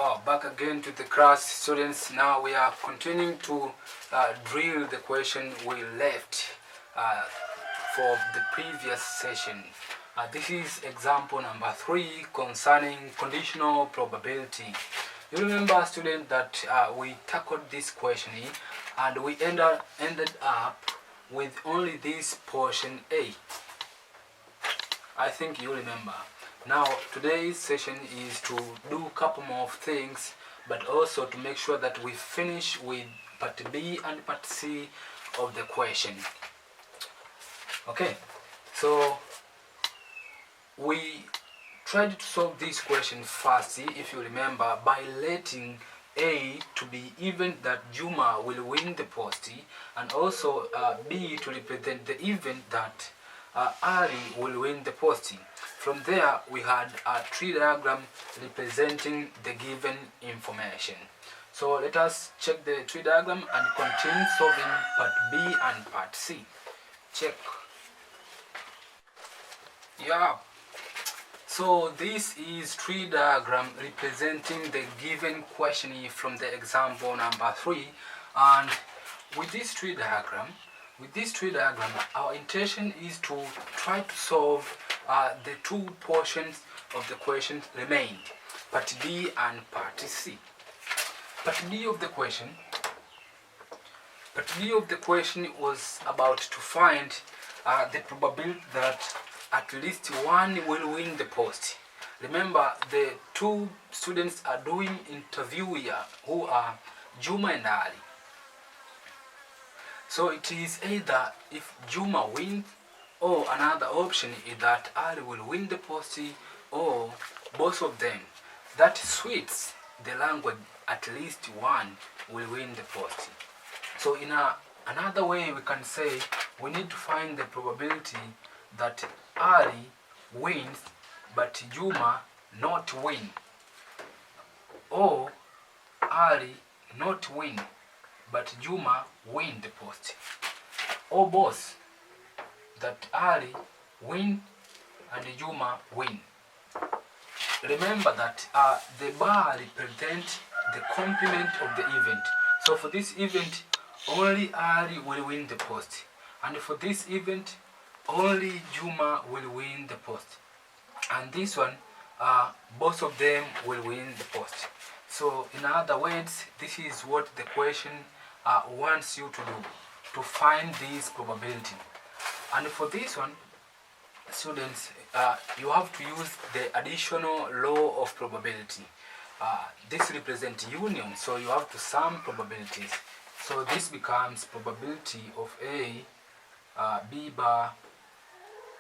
Wow, back again to the class, students. Now we are continuing to drill the question we left for the previous session. This is example number 3 concerning conditional probability. You remember, student, that we tackled this question and we ended up with only this portion A. I think you remember. Now today's session is to do a couple more things, but also to make sure that we finish with part B and part C of the question. Okay, so we tried to solve this question first, if you remember, by letting A to be even that Juma will win the post, and also B to represent the event that Ali will win the post. From there, we had a tree diagram representing the given information. So let us check the tree diagram and continue solving part B and part C. Check. Yeah. So this is tree diagram representing the given question from the example number 3. And with this tree diagram, our intention is to try to solve the two portions of the question remained, part B and part C. Part B of the question was about to find the probability that at least one will win the post. Remember, the two students are doing interview here, who are Juma and Ali. So it is either if Juma wins, or another option is that Ali will win the post, or both of them. That suits the language, at least one will win the post. So in another way, we can say we need to find the probability that Ali wins but Juma not win, or Ali not win but Juma win the post, or both, that Ali win and Juma win. Remember that the bar represents the complement of the event. So for this event, only Ali will win the post, and for this event, only Juma will win the post. And this one, both of them will win the post. So in other words, this is what the question wants you to do, to find this probability. And for this one, students, you have to use the additional law of probability. This represents union, so you have to sum probabilities. So this becomes probability of A, B bar,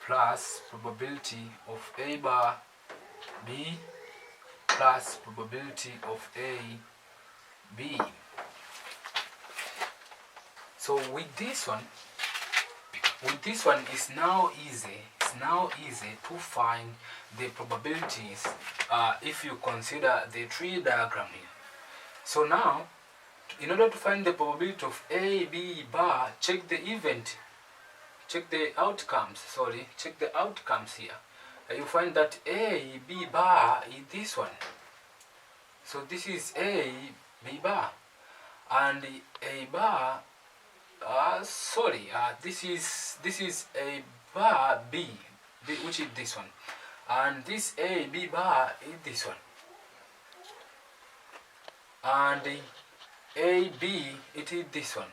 plus probability of A bar, B, plus probability of A, B. So with this one, it's now easy to find the probabilities if you consider the tree diagram here. So now, in order to find the probability of A, B bar, check the outcomes here. You find that A, B bar is this one. So this is A, B bar, and A bar. This is A bar B, which is this one, and this A, B bar is this one, and A, B, it is this one.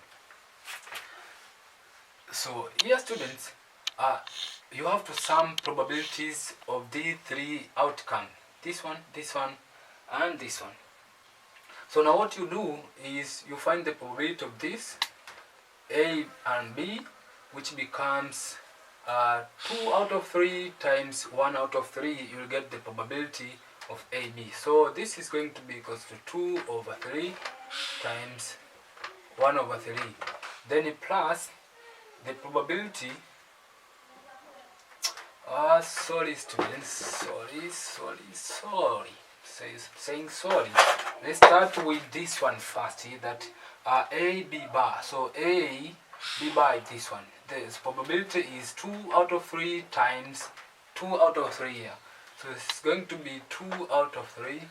So here, students, you have to sum probabilities of these three outcomes: this one, and this one. So now what you do is you find the probability of this A and B, which becomes 2 out of 3 times 1 out of 3. You will get the probability of AB. So this is going to be equals to 2 over 3 times 1 over 3. Then plus the probability. Sorry, students. Saying sorry. Let's start with this one first. That A, B bar. So A, B bar is this one. The probability is 2 out of 3 times 2 out of 3 here. So it's going to be 2 out of 3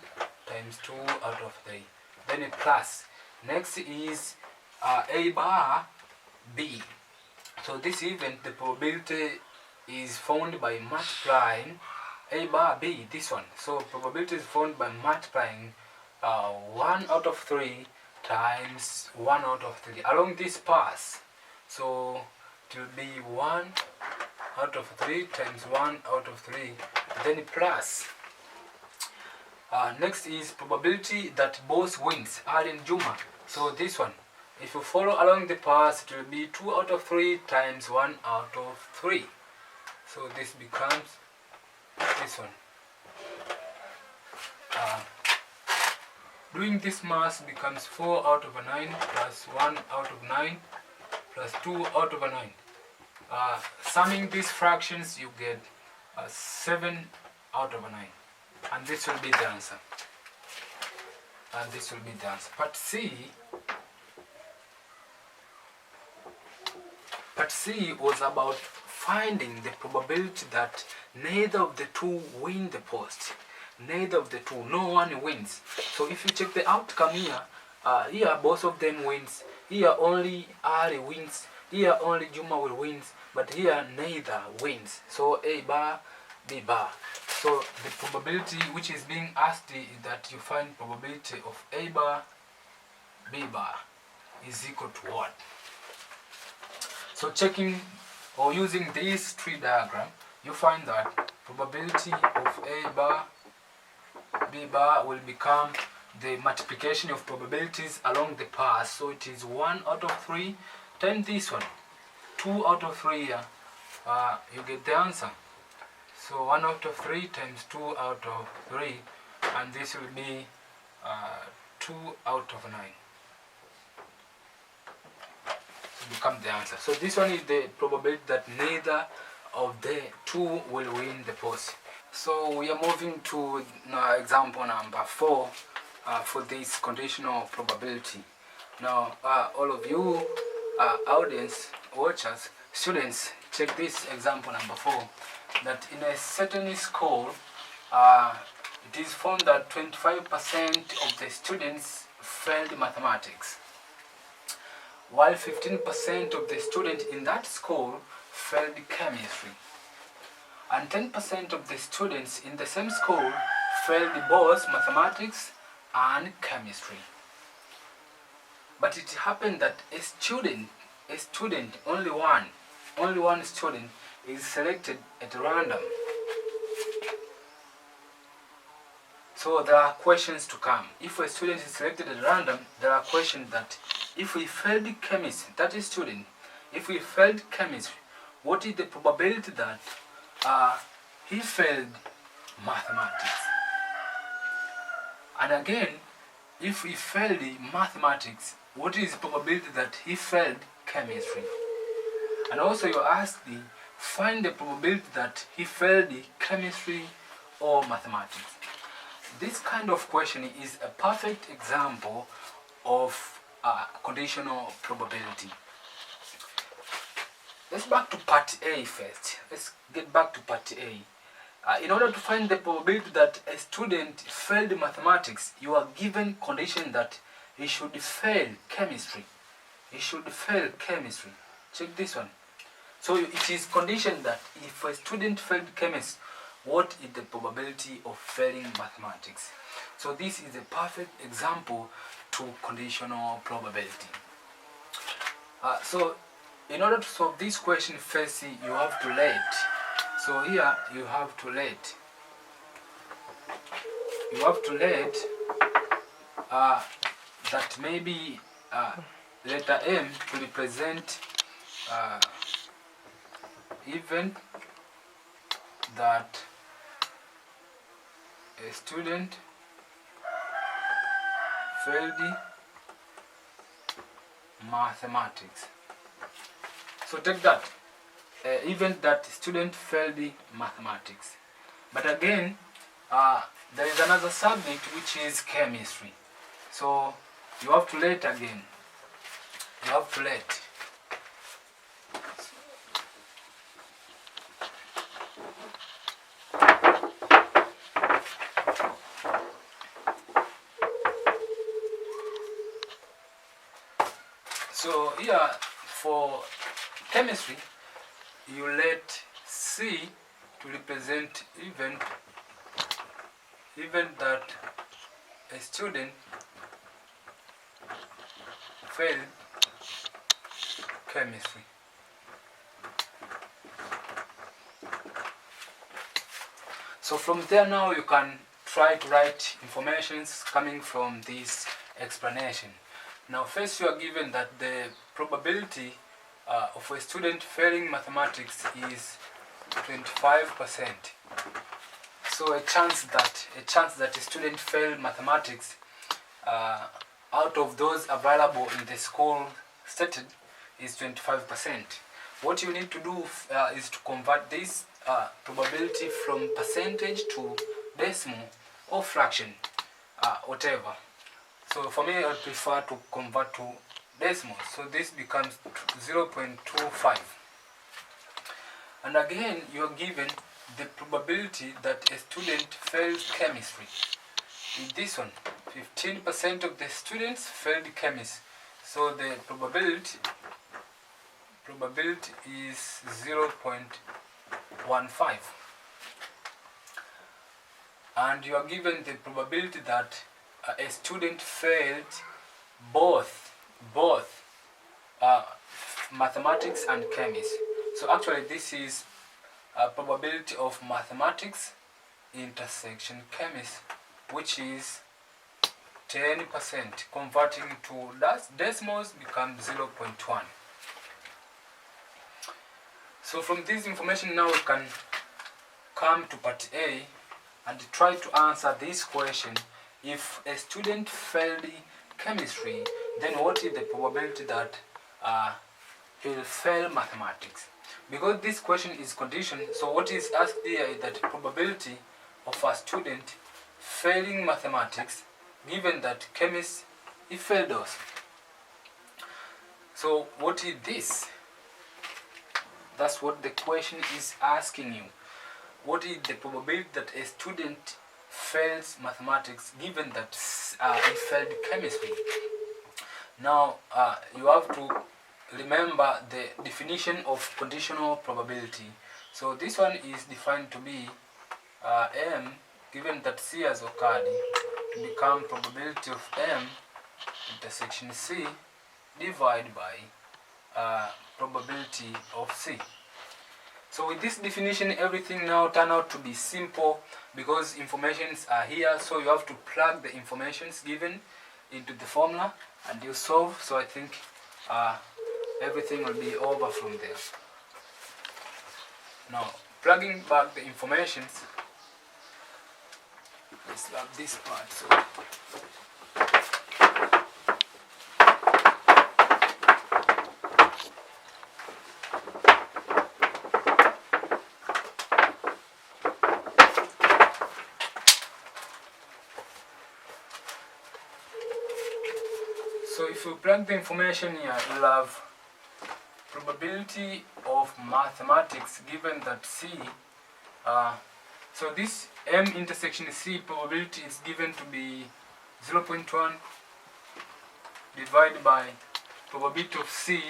times 2 out of 3. Then a plus. Next is A bar B. So this event, the probability is found by multiplying A bar B, this one. So probability is found by multiplying 1 out of 3 times 1 out of 3 along this path. So it will be 1 out of 3 times 1 out of 3, then plus. Next is probability that both wins, Ali and Juma. So this one, if you follow along the path, it will be 2 out of 3 times 1 out of 3. So this becomes this one. Doing this mass becomes 4 out of 9 plus 1 out of 9 plus 2 out of 9. Summing these fractions, you get 7 out of 9. And this will be the answer. And this will be the answer. Part C was about finding the probability that neither of the two win the post. Neither of the two, no one wins. So if you check the outcome here, here both of them wins. Here only Ali wins. Here only Juma will wins. But here neither wins. So A bar, B bar. So the probability which is being asked is that you find probability of A bar, B bar is equal to what? So checking or using this tree diagram, you find that probability of A bar, B bar will become the multiplication of probabilities along the path. So it is 1 out of 3 times this one, 2 out of 3 here, you get the answer. So 1 out of 3 times 2 out of 3, and this will be 2 out of 9. To become the answer. So this one is the probability that neither of the two will win the post. So we are moving to example number 4 for this conditional probability. Now all of you audience, watchers, students, check this example number 4. That in a certain school, it is found that 25% of the students failed mathematics, while 15% of the students in that school failed chemistry, and 10% of the students in the same school failed both mathematics and chemistry. But it happened that a student, only one student is selected at random. So there are questions to come. If a student is selected at random, there are questions that if we failed chemistry, that is student, if we failed chemistry, what is the probability that he failed mathematics? And again, if we failed mathematics, what is the probability that he failed chemistry? And also you ask find the probability that he failed chemistry or mathematics. This kind of question is a perfect example of conditional probability. Let's back to part A first. Let's get back to part A. In order to find the probability that a student failed mathematics, you are given condition that he should fail chemistry. He should fail chemistry. Check this one. So it is conditioned that if a student failed chemistry, what is the probability of failing mathematics? So this is a perfect example to conditional probability. So in order to solve this question, first you have to let. So here you have to let. You have to let that maybe letter M to represent event that a student failed mathematics. So take that, event that student failed mathematics. But again, there is another subject which is chemistry. So you have to let again. You have to let. here for chemistry, you let C to represent event that a student failed chemistry. So from there now you can try to write informations coming from this explanation. Now first you are given that the probability of a student failing mathematics is 25%. So a chance that a student failed mathematics out of those available in the school stated is 25%. What you need to do is to convert this probability from percentage to decimal or fraction, whatever. So for me, I would prefer to convert to decimal. So this becomes 0.25. And again, you are given the probability that a student fails chemistry. In this one, 15% of the students failed chemistry. So the probability is 0.15. And you are given the probability that a student failed both mathematics and chemistry. So actually this is a probability of mathematics intersection chemistry, which is 10%. Converting to decimals becomes 0.1. So from this information now we can come to part A and try to answer this question. If a student failed chemistry, then what is the probability that he will fail mathematics? Because this question is conditioned, so what is asked here is that probability of a student failing mathematics given that chemist he failed us. So what is this? That's what the question is asking you. What is the probability that a student fails mathematics given that he failed chemistry? Now you have to remember the definition of conditional probability. So this one is defined to be M given that C has occurred to become probability of M intersection C divided by probability of C. So with this definition, everything now turn out to be simple because informations are here, so you have to plug the informations given into the formula and you solve. So I think everything will be over from there. Now plugging back the informations, let's love this part. So if you plug the information here, you'll have probability of mathematics given that C. So this M intersection C probability is given to be 0.1 divided by probability of C.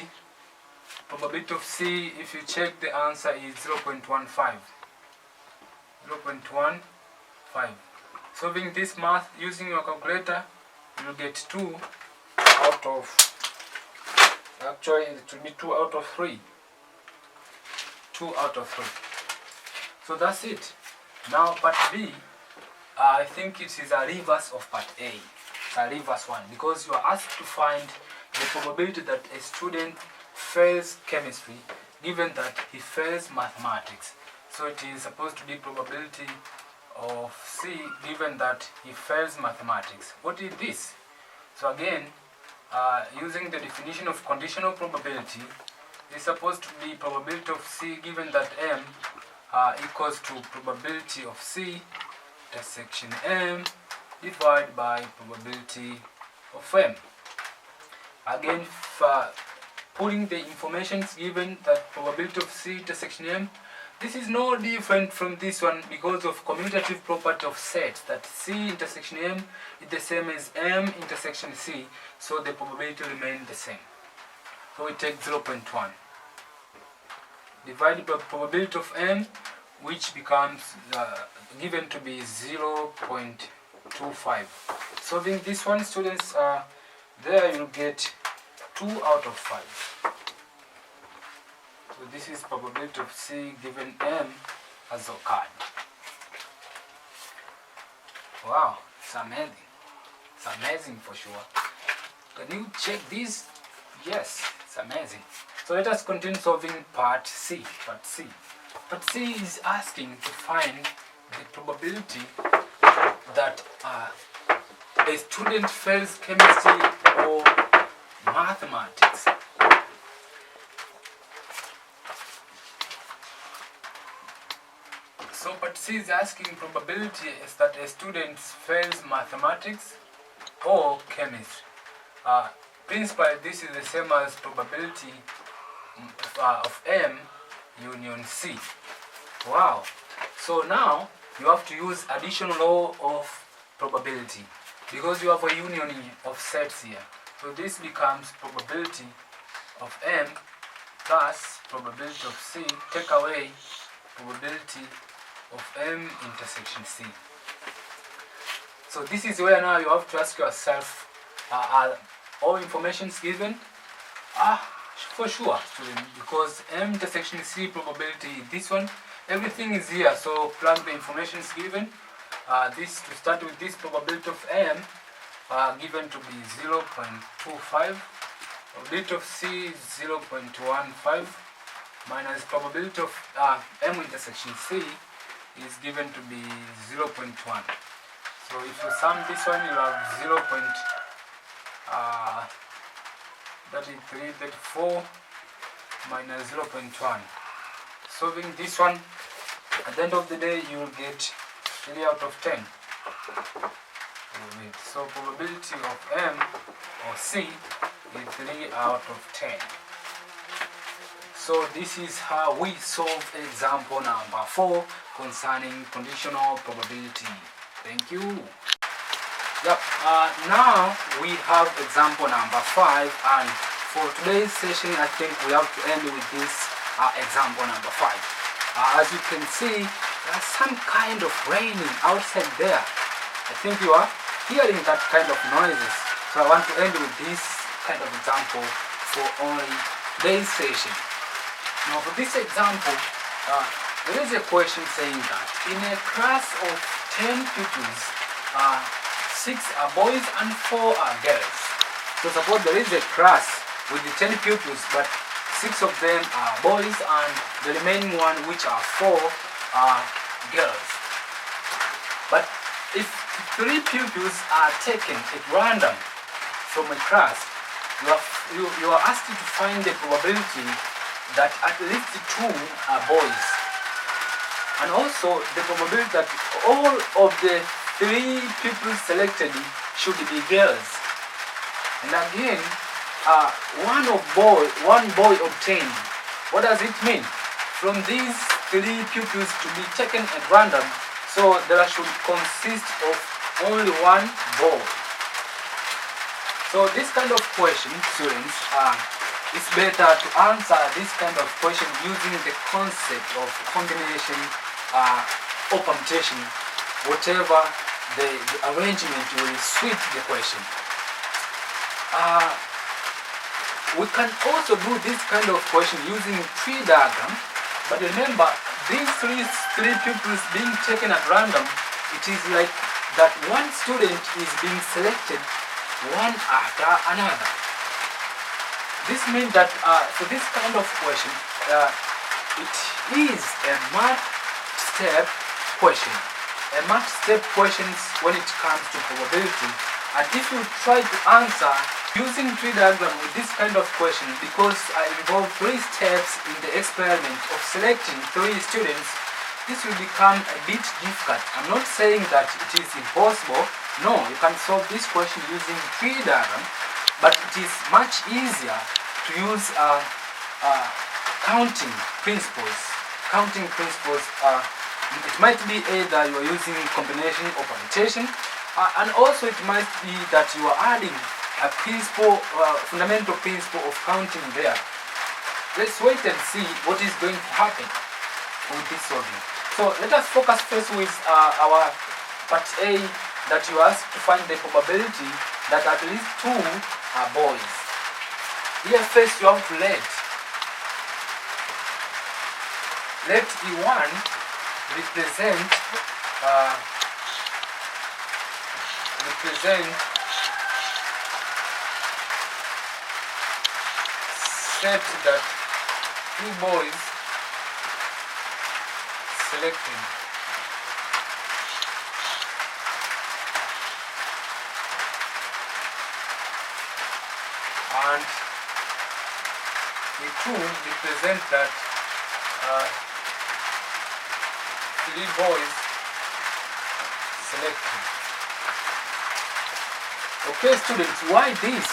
Probability of C, if you check the answer, is 0.15. 0.15. Solving this math using your calculator, you'll get 2 out of, actually it will be 2 out of 3. 2 out of 3. So that's it. Now part B, I think it is a reverse of part A. It's a reverse one because you are asked to find the probability that a student fails chemistry given that he fails mathematics. So it is supposed to be probability of C given that he fails mathematics. What is this? So again, using the definition of conditional probability, is supposed to be probability of C given that M equals to probability of C intersection M divided by probability of M. Again, putting the information given that probability of C intersection M, this is no different from this one because of commutative property of sets, that C intersection M is the same as M intersection C, so the probability remains the same. So we take 0.1 divided by probability of m, which becomes given to be 0.25. Solving this one, students, there you'll get 2 out of 5. So this is probability of C given m has occurred. Wow, it's amazing. It's amazing for sure. Can you check this? Yes, it's amazing. So let us continue solving part C. Part C. Part C is asking to find the probability that a student fails chemistry or mathematics. So part C is asking probability is that a student fails mathematics or chemistry. Principally, this is the same as probability of M union C. Wow. So now you have to use additional law of probability because you have a union of sets here. So this becomes probability of M plus probability of C, take away probability of M intersection C. So this is where now you have to ask yourself, all information is given? For sure, student, because M intersection C probability, this one, everything is here. So plug the information is given. This, to start with, this probability of M given to be 0.25. Probability of C is 0.15 minus probability of M intersection C is given to be 0.1. So if you sum this one, you have 0.34 minus 0.1. Solving this one, at the end of the day, you will get 3 out of 10. So probability of M or C is 3 out of 10. So this is how we solve example number 4 concerning conditional probability. Thank you. Yep. Now we have example number 5, and for today's session I think we have to end with this example number 5. As you can see, there's some kind of raining outside there. I think you are hearing that kind of noises. So I want to end with this kind of example for only today's session. Now for this example, there is a question saying that in a class of 10 pupils, 6 are boys and 4 are girls. So suppose there is a class with the 10 pupils, but 6 of them are boys and the remaining one, which are 4, are girls. But if 3 pupils are taken at random from a class, you are asked to find the probability that at least 2 are boys, and also the probability that all of the 3 people selected should be girls. And again, one boy obtained. What does it mean? From these 3 pupils to be taken at random, so there should consist of only 1 boy. So this kind of question, students, it's better to answer this kind of question using the concept of combination or permutation, whatever the arrangement will suit the question. We can also do this kind of question using tree diagram, but remember, these three pupils being taken at random, it is like that one student is being selected one after another. This means that for this kind of question, it is a math step question. A math step questions when it comes to probability. And if you try to answer using tree diagram with this kind of question, because I involve 3 steps in the experiment of selecting 3 students, this will become a bit difficult. I'm not saying that it is impossible. No, you can solve this question using tree diagram, but it is much easier to use counting principles. It might be either you are using combination or permutation, and also it might be that you are adding a principle, fundamental principle of counting there. Let's wait and see what is going to happen with this solving. So let us focus first with our part A, that you asked to find the probability that at least 2 are boys. Here first you have to let E1 represent set that 2 boys selected. And E2 represent that 3 boys selected. Okay, students, why this?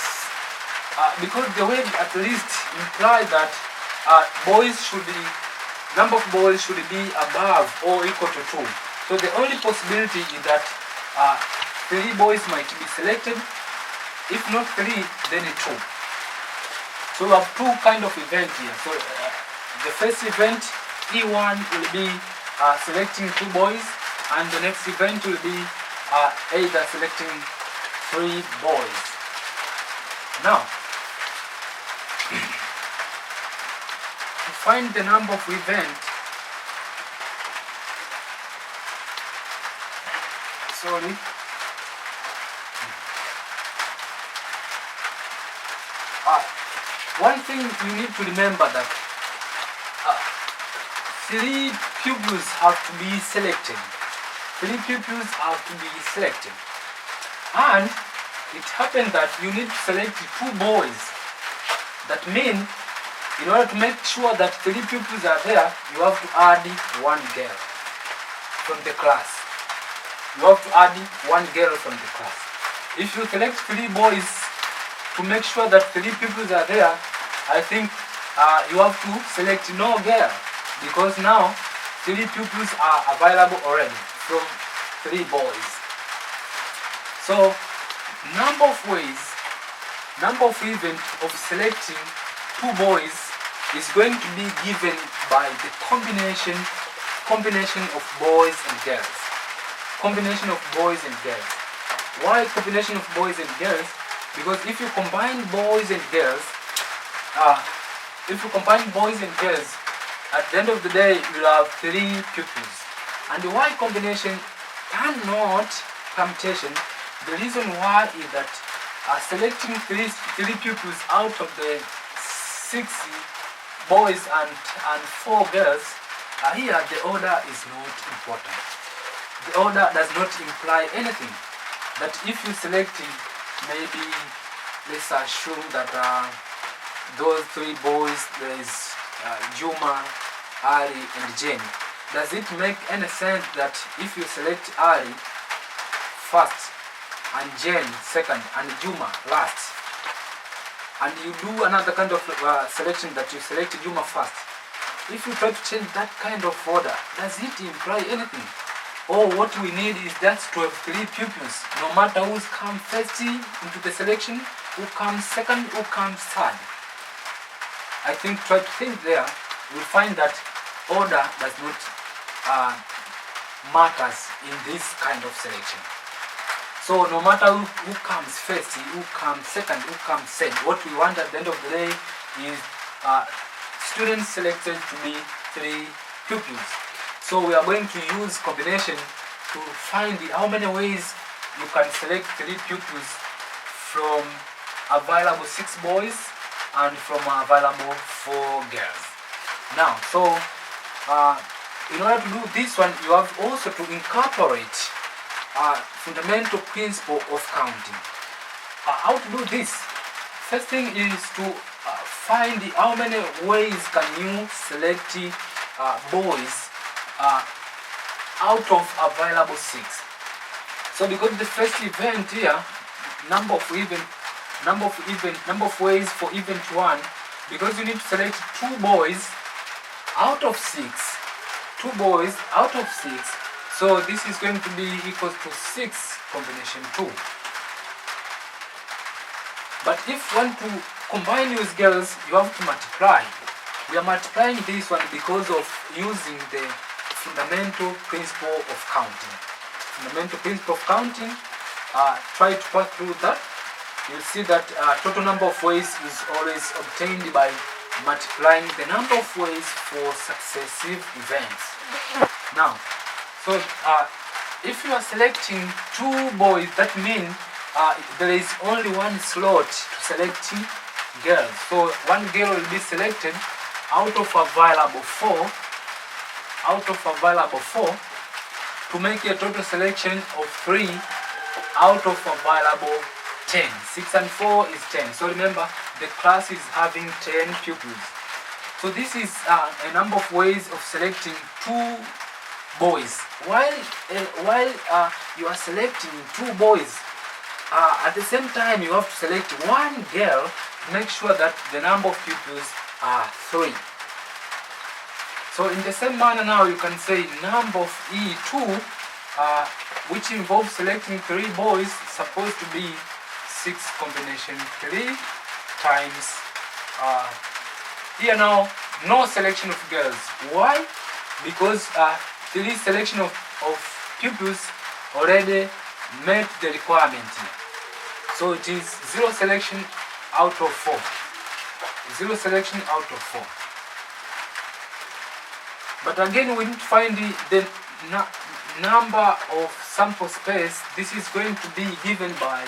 Because the word at least implies that number of boys should be above or equal to 2. So the only possibility is that 3 boys might be selected. If not 3, then 2. So we have 2 kind of events here. So the first event, E1 will be selecting 2 boys, and the next event will be either selecting 3 boys. Now, to find the number of events, one thing you need to remember that 3 pupils have to be selected. 3 pupils have to be selected. And it happened that you need to select 2 boys. That means, in order to make sure that 3 pupils are there, you have to add 1 girl from the class. You have to add 1 girl from the class. If you select 3 boys to make sure that 3 pupils are there, I think you have to select no girl, because now 3 pupils are available already from 3 boys. So number of events of selecting 2 boys is going to be given by the combination of boys and girls. Combination of boys and girls. Why combination of boys and girls? Because if you combine boys and girls, at the end of the day you'll have 3 pupils. And why combination cannot permutation? The reason why is that selecting 3 pupils out of the 6 boys and 4 girls, here the order is not important. The order does not imply anything. That if you selecting, maybe let's assume that those 3 boys, there is Juma, Ali and Jane. Does it make any sense that if you select Ali first and Jane second and Juma last, and you do another kind of selection that you select Juma first, if you try to change that kind of order, does it imply anything? Or what we need is just to have 3 pupils, no matter who's come first into the selection, who comes second, who comes third. I think try to think there, you'll find that order does not matters in this kind of selection. So no matter who comes first, who comes second, who comes third, what we want at the end of the day is students selected to be 3 pupils. So we are going to use combination to find how many ways you can select 3 pupils from available 6 boys and from available 4 girls. Now, so in order to do this one, you have also to incorporate fundamental principle of counting. How to do this? First thing is to find how many ways can you select boys out of available 6. So because the first event here, number of ways for event 1, because you need to select 2 boys out of 6. 2 boys out of 6. So this is going to be equal to 6 combination 2. But if you want to combine with girls, you have to multiply. We are multiplying this one because of using the fundamental principle of counting. Fundamental principle of counting, try to pass through that. You'll see that total number of ways is always obtained by multiplying the number of ways for successive events. Now, so if you are selecting two boys, that means there is only one slot to selecting girls. So one girl will be selected out of available 4, to make a total selection of 3 out of available 10. 6 and 4 is 10. So remember, the class is having 10 pupils. So this is a number of ways of selecting two boys. While you are selecting two boys, at the same time you have to select one girl to make sure that the number of pupils are 3. So in the same manner now you can say number of E2, which involves selecting 3 boys, supposed to be 6 combination 3 times, here now no selection of girls. Why? Because 3 selection of pupils already met the requirement. So it is 0 selection out of 4. 0 selection out of 4. But again, we need to find the number of sample space. This is going to be given by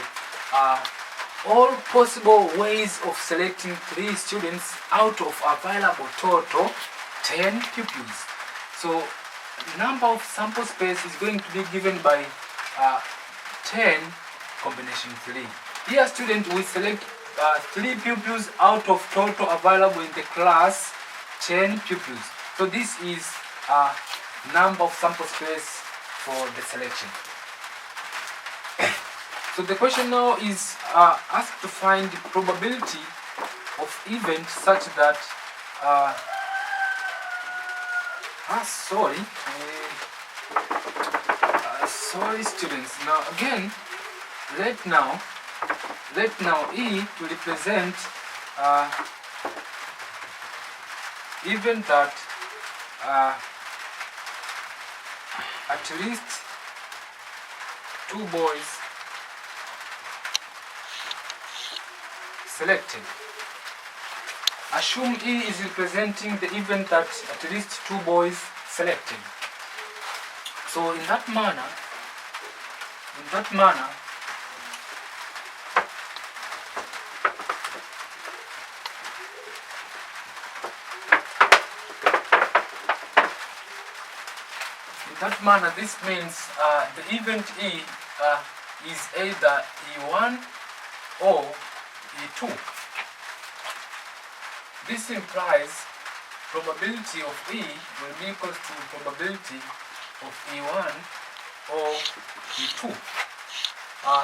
all possible ways of selecting 3 students out of available total 10 pupils. So number of sample space is going to be given by 10 combination 3. Here student will select 3 pupils out of total available in the class 10 pupils. So this is number of sample space for the selection. So the question now is asked to find the probability of event such that sorry students. Now again, let now E to represent event that at least 2 boys selected. Assume E is representing the event that at least 2 boys selected. So in that manner, this means the event E is either E1 or E2. This implies probability of E will be equal to probability of E1 or E2.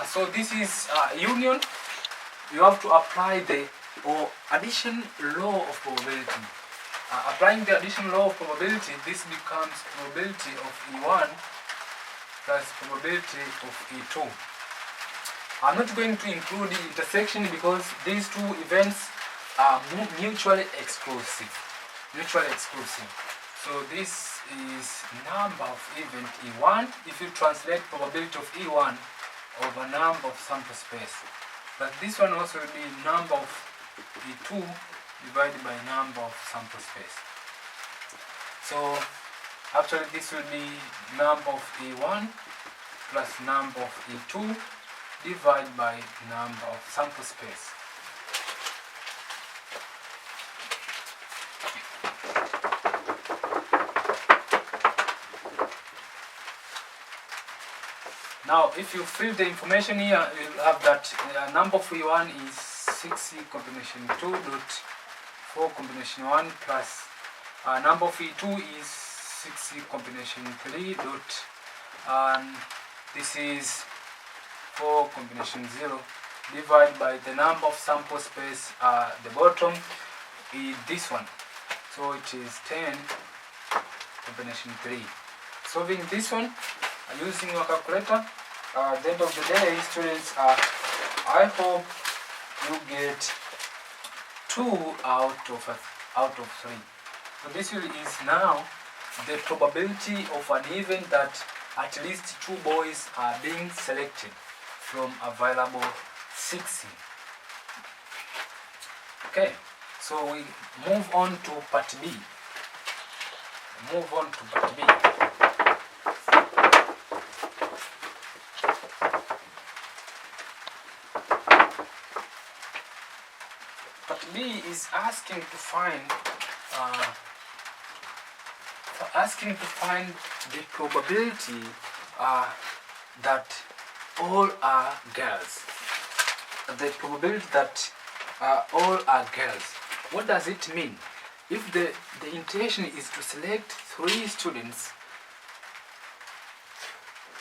So this is union. You have to apply the addition law of probability. Applying the addition law of probability, this becomes probability of E1 plus probability of E2. I'm not going to include the intersection because these two events are mutually exclusive. So this is number of event E1 if you translate probability of E1 over number of sample space. But this one also will be number of E2 divided by number of sample space. So actually this will be number of E1 plus number of E2 divided by number of sample space. Now if you fill the information here, you'll have that number of E1 is 6C combination 2 dot 4 combination 1 plus number of E2 is 6C combination 3 dot, and this is 4 combination 0 divided by the number of sample space the bottom is this one. So it is 10 combination 3. Solving this one using your calculator. At the end of the day, students, I hope you get 2 out of 3. So this is now the probability of an event that at least 2 boys are being selected from available 60. Okay, so we move on to part B. Part B is asking to find the probability that all are girls. The probability that all are girls. What does it mean? If the intention is to select 3 students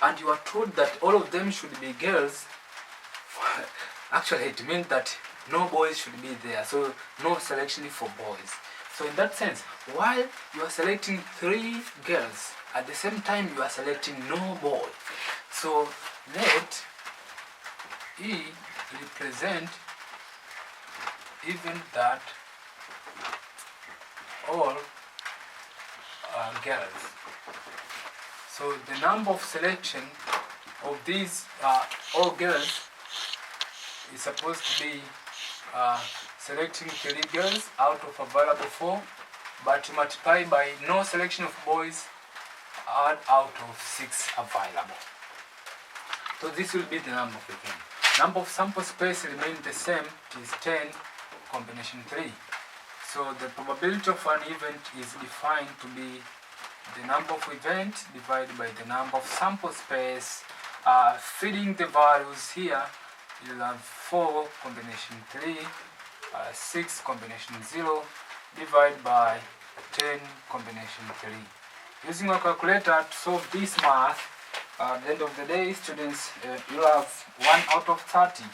and you are told that all of them should be girls, actually it means that no boys should be there, so no selection for boys. So in that sense, while you are selecting 3 girls, at the same time you are selecting no boy. So let E represent even that all are girls. So the number of selection of these all girls is supposed to be selecting 3 girls out of available 4, but you multiply by no selection of boys, add out of 6 available. So this will be the number of the game. Number of sample space remains the same, it is 10 combination 3. So the probability of an event is defined to be the number of events divided by the number of sample space. Feeding the values here, you'll have 4 combination 3, 6 combination 0 divided by 10 combination 3. Using a calculator to solve this math, at the end of the day, students, you'll have 1 out of 30.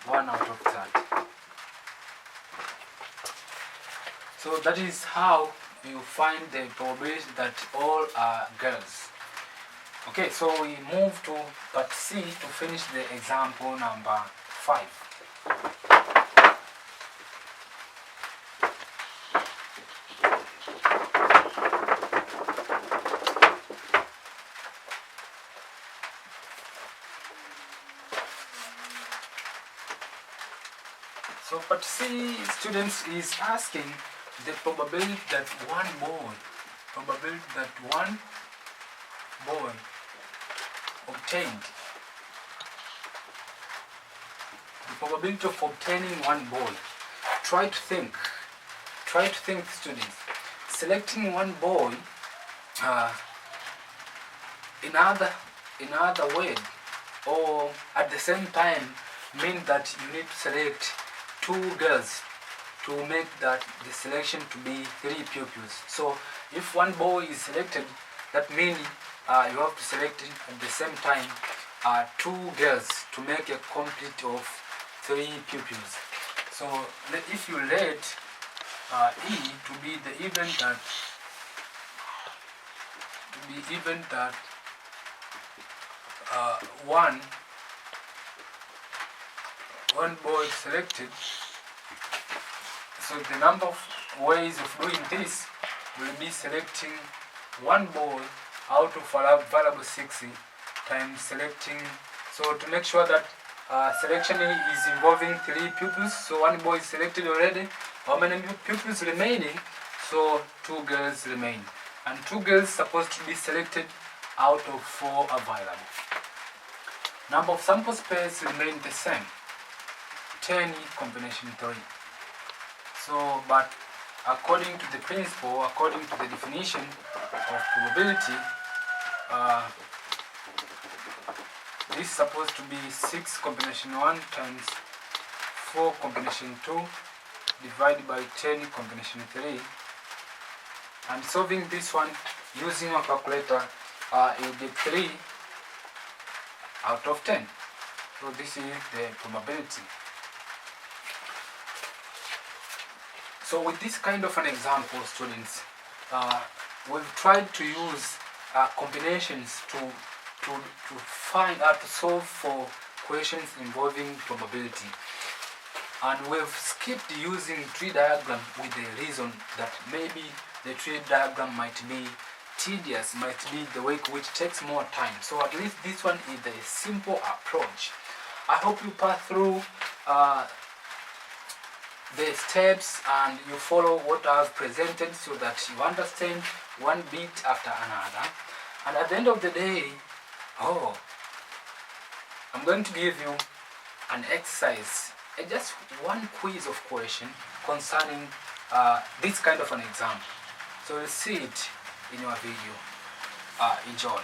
1 out of 30. So that is how you find the probability that all are girls. Okay, so we move to part C to finish the example number 5. So part C, students, is asking the probability that one boy obtained. The probability of obtaining one boy. Try to think, students. Selecting one boy in other way or at the same time means that you need to select 2 girls to make that the selection to be 3 pupils. So if one boy is selected, that means you have to select at the same time 2 girls to make a complete of 3 pupils. So if you let E to be the event that one boy selected, so the number of ways of doing this will be selecting one boy out of available 60 times selecting. So to make sure that selection is involving 3 pupils, so one boy is selected already. How many pupils remaining? So 2 girls remain, and 2 girls supposed to be selected out of 4 available. Number of sample space remain the same, 10 combination 3. So, but according to the principle, according to the definition of probability, this is supposed to be 6 combination 1 times 4 combination 2 divided by 10 combination 3. And solving this one using a calculator, you get 3 out of 10. So this is the probability. So with this kind of an example, students, we've tried to use combinations to find out, to solve for questions involving probability. And we've skipped using tree diagram with the reason that maybe the tree diagram might be tedious, might be the way which takes more time. So at least this one is a simple approach. I hope you pass through the steps and you follow what I've presented so that you understand one bit after another. And at the end of the day, I'm going to give you an exercise, just one quiz of question concerning this kind of an exam. So you'll see it in your video. Enjoy.